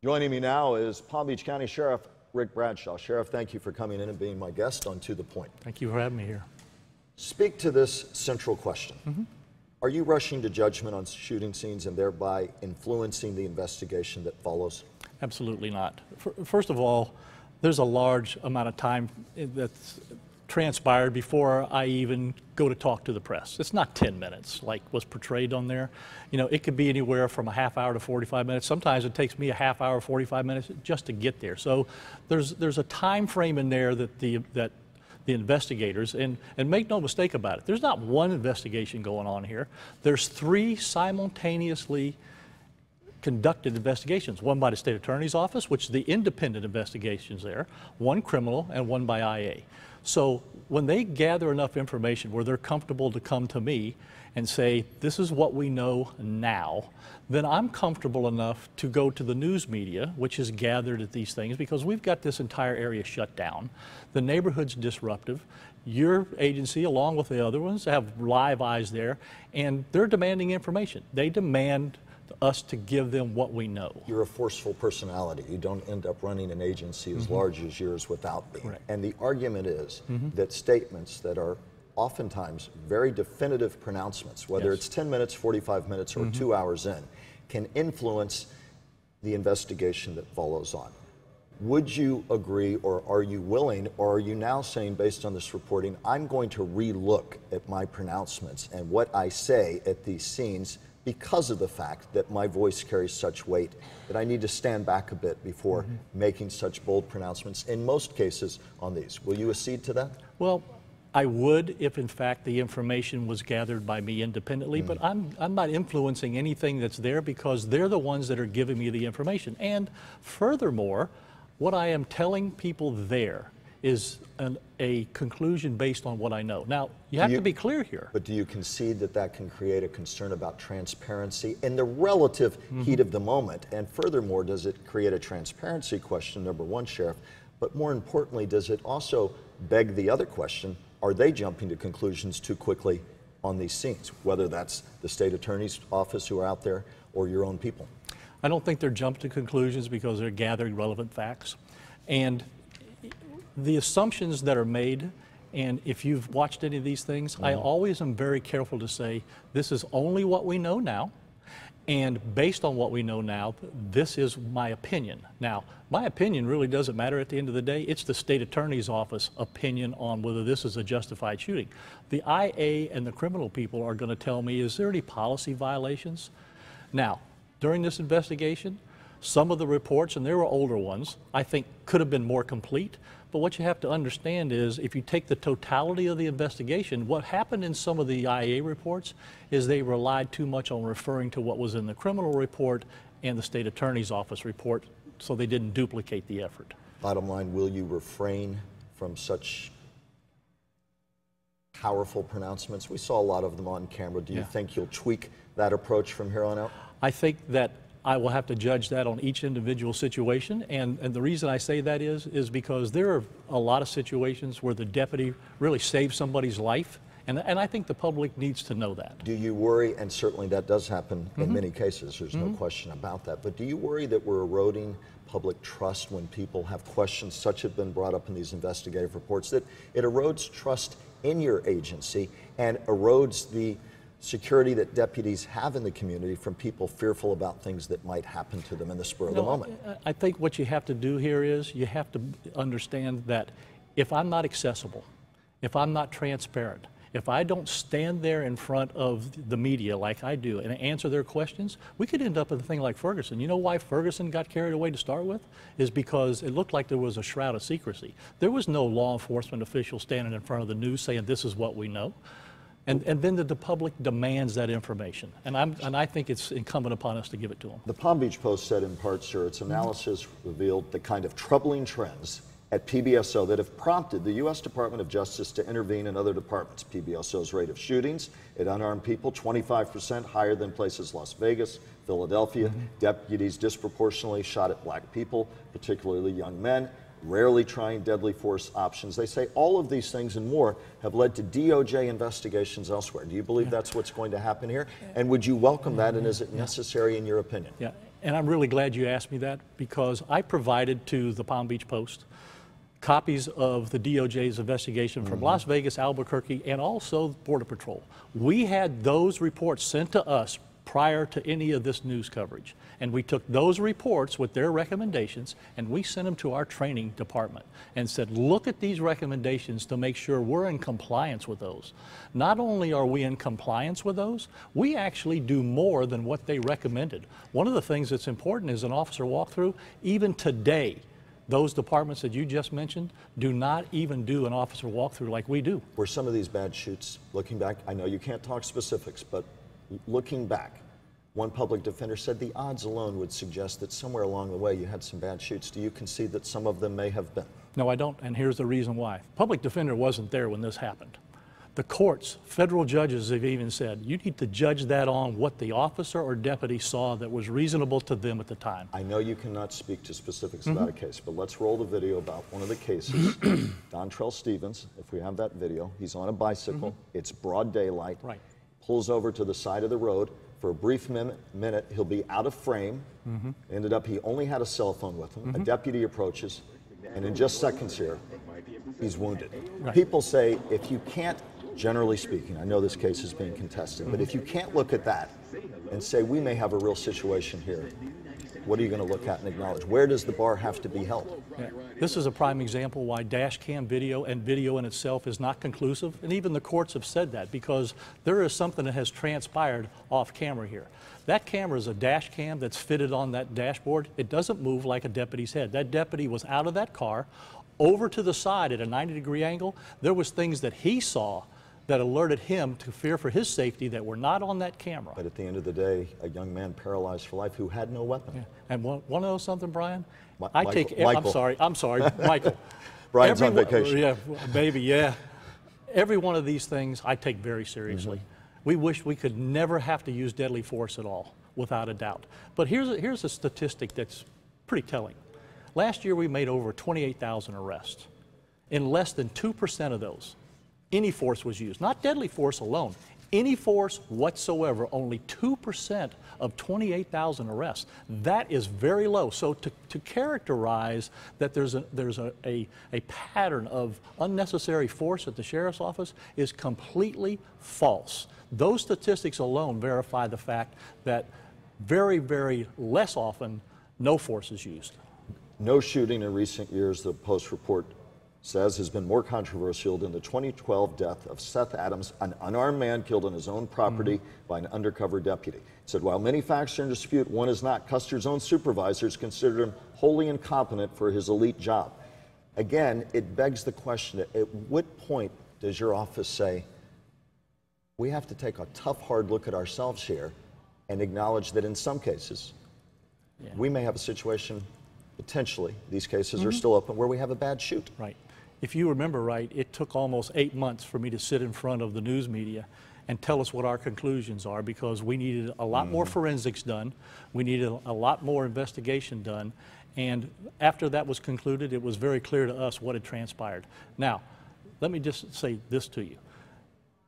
Joining me now is Palm Beach County Sheriff Rick Bradshaw. Sheriff, thank you for coming in and being my guest on To The Point. Thank you for having me here. Speak to this central question. Are you rushing to judgment on shooting scenes and thereby influencing the investigation that follows? Absolutely not. First of all, there's a large amount of time that's transpired before I even go to talk to the press. It's not 10 minutes like was portrayed on there. You know, it could be anywhere from a half hour to 45 minutes. Sometimes it takes me a half hour, 45 minutes just to get there. So there's a time frame in there that the investigators, and make no mistake about it, there's not one investigation going on here. There's 3 simultaneously conducted investigations, one by the state attorney's office, which is the independent investigations there, one criminal and one by IA. So when they gather enough information where they're comfortable to come to me and say, this is what we know now, then I'm comfortable enough to go to the news media, which is gathered at these things, because we've got this entire area shut down. The neighborhood's disruptive. Your agency, along with the other ones, have live eyes there, and they're demanding information. They demand us to give them what we know. You're a forceful personality. You don't end up running an agency as large as yours without being. Correct. And the argument is that statements that are oftentimes very definitive pronouncements, whether it's 10 minutes, 45 minutes, or 2 hours in, can influence the investigation that follows on. Would you agree, or are you willing, or are you now saying, based on this reporting, I'm going to re-look at my pronouncements and what I say at these scenes because of the fact that my voice carries such weight that I need to stand back a bit before making such bold pronouncements, in most cases, on these? Will you accede to that? Well, I would if in fact the information was gathered by me independently, but I'm not influencing anything that's there because they're the ones that are giving me the information. And furthermore, what I am telling people there is a conclusion based on what I know. Now, you have to be clear here. But do you concede that that can create a concern about transparency in the relative heat of the moment? And furthermore, does it create a transparency question, number one, Sheriff? But more importantly, does it also beg the other question, are they jumping to conclusions too quickly on these scenes, whether that's the state attorney's office who are out there or your own people? I don't think they're jumping to conclusions because they're gathering relevant facts. And the assumptions that are made, and if you've watched any of these things, I always am very careful to say, this is only what we know now, and based on what we know now, this is my opinion. Now, my opinion really doesn't matter at the end of the day. It's the state attorney's office opinion on whether this is a justified shooting. The IA and the criminal people are going to tell me, is there any policy violations? Now, during this investigation, some of the reports, and there were older ones, I think could have been more complete. But what you have to understand is if you take the totality of the investigation, what happened in some of the IA reports is they relied too much on referring to what was in the criminal report and the state attorney's office report, so they didn't duplicate the effort. Bottom line, will you refrain from such powerful pronouncements? We saw a lot of them on camera. Do you think you'll tweak that approach from here on out? I think that I will have to judge that on each individual situation, and the reason I say that is because there are a lot of situations where the deputy really saved somebody's life, and I think the public needs to know that. Do you worry, and certainly that does happen in many cases, there's no question about that, but do you worry that we're eroding public trust when people have questions such have been brought up in these investigative reports, that it erodes trust in your agency and erodes the security that deputies have in the community from people fearful about things that might happen to them in the spur of the moment? I think what you have to do here is you have to understand that if I'm not accessible, if I'm not transparent, if I don't stand there in front of the media like I do and answer their questions, we could end up with a thing like Ferguson. You know why Ferguson got carried away to start with? Is because it looked like there was a shroud of secrecy. There was no law enforcement official standing in front of the news saying this is what we know. And then the public demands that information, and I think it's incumbent upon us to give it to them. The Palm Beach Post said in part, sir, its analysis revealed the kind of troubling trends at PBSO that have prompted the U.S. Department of Justice to intervene in other departments. PBSO's rate of shootings at unarmed people, 25% higher than places Las Vegas, Philadelphia. Deputies disproportionately shot at black people, particularly young men, rarely trying deadly force options. They say all of these things and more have led to DOJ investigations elsewhere. Do you believe that's what's going to happen here? And would you welcome that, and is it necessary in your opinion? Yeah, And I'm really glad you asked me that, because I provided to the Palm Beach Post copies of the DOJ's investigation from Las Vegas, Albuquerque, and also Border Patrol. We had those reports sent to us prior to any of this news coverage. And we took those reports with their recommendations and we sent them to our training department and said, look at these recommendations to make sure we're in compliance with those. Not only are we in compliance with those, we actually do more than what they recommended. One of the things that's important is an officer walkthrough. Even today, those departments that you just mentioned do not even do an officer walkthrough like we do. Were some of these bad shoots, looking back, I know you can't talk specifics, but looking back, one public defender said the odds alone would suggest that somewhere along the way you had some bad shoots. Do you concede that some of them may have been? No, I don't, and here's the reason why. Public defender wasn't there when this happened. The courts, federal judges have even said, you need to judge that on what the officer or deputy saw that was reasonable to them at the time. I know you cannot speak to specifics about a case, but let's roll the video about one of the cases. Dontrelle Stevens, if we have that video, he's on a bicycle, it's broad daylight, pulls over to the side of the road. For a brief minute, he'll be out of frame. Ended up, he only had a cell phone with him. A deputy approaches, and in just seconds here, he's wounded. People say, if you can't, generally speaking, I know this case is being contested, but if you can't look at that and say, we may have a real situation here, what are you going to look at and acknowledge? Where does the bar have to be held? Yeah. This is a prime example why dash cam video and video in itself is not conclusive, and even the courts have said that, because there is something that has transpired off camera here. That camera is a dash cam that's fitted on that dashboard. It doesn't move like a deputy's head. That deputy was out of that car, over to the side at a 90-degree angle. There was things that he saw that alerted him to fear for his safety that were not on that camera. But at the end of the day, a young man paralyzed for life who had no weapon. Yeah. And want to know something, Brian? Michael. I'm sorry, Michael. Brian's on vacation. Yeah, maybe, yeah. Every one of these things I take very seriously. We wish we could never have to use deadly force at all, without a doubt. But here's a statistic that's pretty telling. Last year we made over 28,000 arrests. In less than 2% of those, any force was used, not deadly force alone, any force whatsoever, only 2% of 28,000 arrests. That is very low. So to characterize that there's a pattern of unnecessary force at the sheriff's office is completely false. Those statistics alone verify the fact that very, very less often no force is used. No shooting in recent years, the Post report says, has been more controversial than the 2012 death of Seth Adams, an unarmed man killed on his own property by an undercover deputy. It said, while many facts are in dispute, one is not. Custer's own supervisors considered him wholly incompetent for his elite job. Again, it begs the question, at what point does your office say, we have to take a tough, hard look at ourselves here and acknowledge that in some cases, we may have a situation, potentially, these cases are still open, where we have a bad shoot. Right. If you remember right, it took almost 8 months for me to sit in front of the news media and tell us what our conclusions are, because we needed a lot more forensics done. We needed a lot more investigation done. And after that was concluded, it was very clear to us what had transpired. Now, let me just say this to you.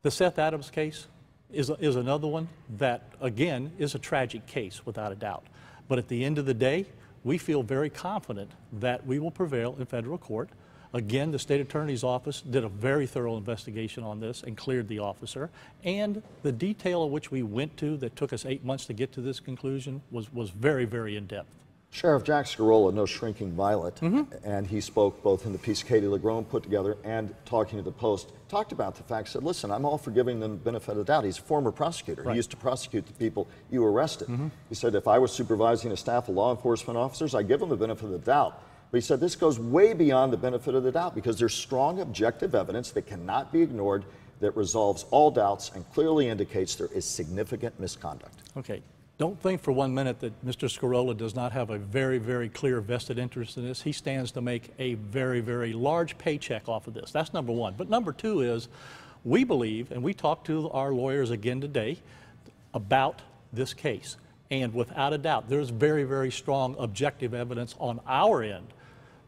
The Seth Adams case is another one that, again, is a tragic case, without a doubt. But at the end of the day, we feel very confident that we will prevail in federal court. Again, the state attorney's office did a very thorough investigation on this and cleared the officer. And the detail of which we went to that took us 8 months to get to this conclusion was very, very in-depth. Sheriff Jack Scarola, no shrinking violet, and he spoke both in the piece Katie LeGrone put together and talking to the Post, talked about the fact, said, listen, I'm all for giving them the benefit of the doubt. He's a former prosecutor. He used to prosecute the people you arrested. He said, if I was supervising a staff of law enforcement officers, I'd give them the benefit of the doubt. But he said this goes way beyond the benefit of the doubt, because there's strong objective evidence that cannot be ignored that resolves all doubts and clearly indicates there is significant misconduct. Okay. Don't think for 1 minute that Mr. Scarola does not have a very, very clear vested interest in this. He stands to make a very, very large paycheck off of this. That's number one. But number two is, we believe, and we talked to our lawyers again today about this case. And without a doubt, there's very, very strong objective evidence on our end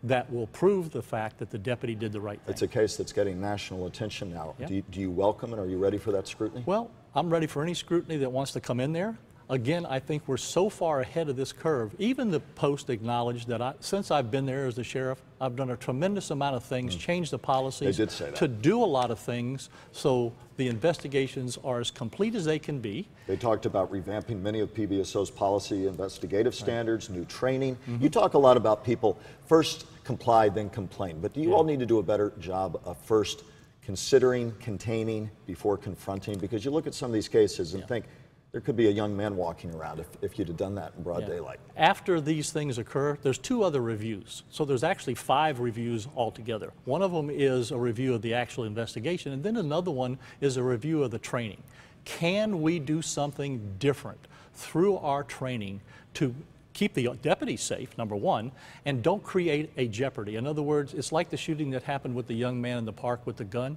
that will prove the fact that the deputy did the right thing. It's a case that's getting national attention now. Do you welcome it? Are you ready for that scrutiny? Well, I'm ready for any scrutiny that wants to come in there. Again, I think we're so far ahead of this curve. Even the Post acknowledged that since I've been there as the sheriff, I've done a tremendous amount of things, changed the policies They did say that. to do a lot of things so the investigations are as complete as they can be. They talked about revamping many of PBSO's policy investigative standards, new training. You talk a lot about people first comply, then complain. But do you all need to do a better job of first considering, containing, before confronting? Because you look at some of these cases and think, there could be a young man walking around if you'd have done that in broad daylight. After these things occur, there's 2 other reviews. So there's actually 5 reviews altogether. One of them is a review of the actual investigation, and then another one is a review of the training. Can we do something different through our training to keep the deputies safe, number one, and don't create a jeopardy? In other words, it's like the shooting that happened with the young man in the park with the gun.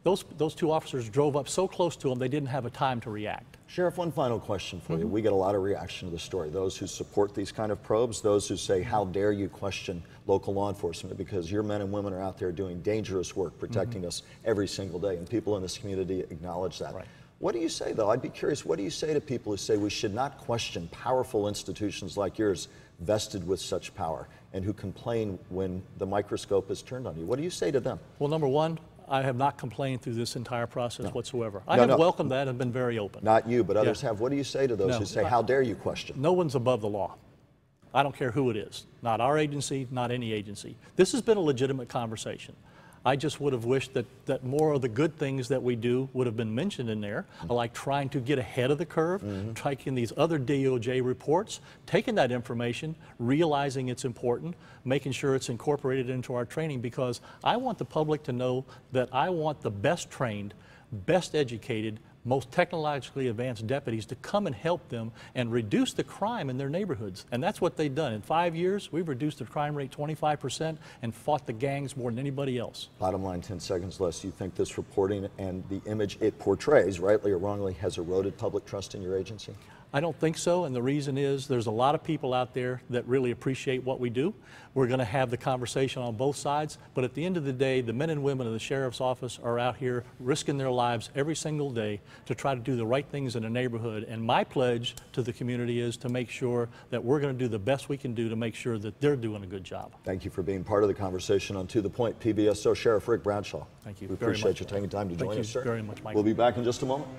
Those 2 officers drove up so close to him they didn't have a time to react. Sheriff, one final question for you. We get a lot of reaction to the story. Those who support these kind of probes, those who say, how dare you question local law enforcement, because your men and women are out there doing dangerous work, protecting us every single day, and people in this community acknowledge that. Right. What do you say, though? I'd be curious, what do you say to people who say we should not question powerful institutions like yours vested with such power, and who complain when the microscope is turned on you? What do you say to them? Well, number one, I have not complained through this entire process whatsoever. I have welcomed that and been very open. Not you, but others have. What do you say to those who say, how dare you question? No one's above the law. I don't care who it is. Not our agency, not any agency. This has been a legitimate conversation. I just would have wished that more of the good things that we do would have been mentioned in there, like trying to get ahead of the curve, taking these other DOJ reports, taking that information, realizing it's important, making sure it's incorporated into our training, because I want the public to know that I want the best trained, best educated, most technologically advanced deputies to come and help them and reduce the crime in their neighborhoods. And that's what they've done. In 5 years, we've reduced the crime rate 25% and fought the gangs more than anybody else. Bottom line, 10 seconds less. You think this reporting and the image it portrays, rightly or wrongly, has eroded public trust in your agency? I don't think so, and the reason is there's a lot of people out there that really appreciate what we do. We're going to have the conversation on both sides, but at the end of the day, the men and women of the Sheriff's Office are out here risking their lives every single day to try to do the right things in the neighborhood, and my pledge to the community is to make sure that we're going to do the best we can do to make sure that they're doing a good job. Thank you for being part of the conversation on To The Point. PBSO Sheriff Rick Bradshaw. Thank you We very appreciate much. you taking time to join us, sir. Thank you very much, Michael. We'll be back in just a moment.